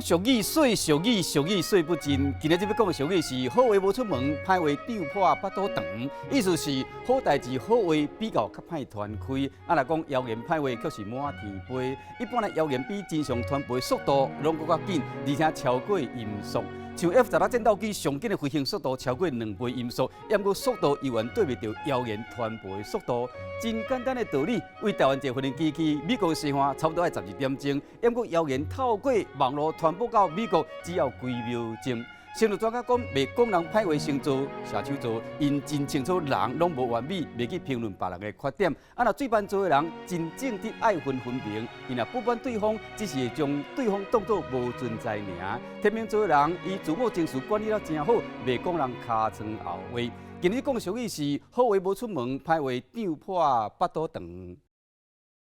讲俗语说俗语，俗语说不尽。今日要讲的俗语是好话无出门，歹话长破巴肚长。意思是好代志好话比较较歹传开。来讲谣言歹话，却是满天飞。一般的谣言比真相传播速度拢更较紧，而且超过音速。像 F-16战斗机上紧的飞行速度超过2倍音速，抑过速度永远对不着谣言传播的速度。真简单的道理，为台湾一个飞行机器，美国的时间差不多要12点钟，抑过谣言透过网络传播到美国，只要几秒钟。生物专家讲，袂讲人歹话成做射手座，因真清楚人拢无完美，袂去评论别人的缺点。若最办做的人，真正的爱分明，伊若不管对方，只是会将对方当作无存在尔。天秤座的人，伊自我情绪管理得真好，袂讲人尻川后话。今日讲的俗语是：好话无出门，歹话长破巴肚长。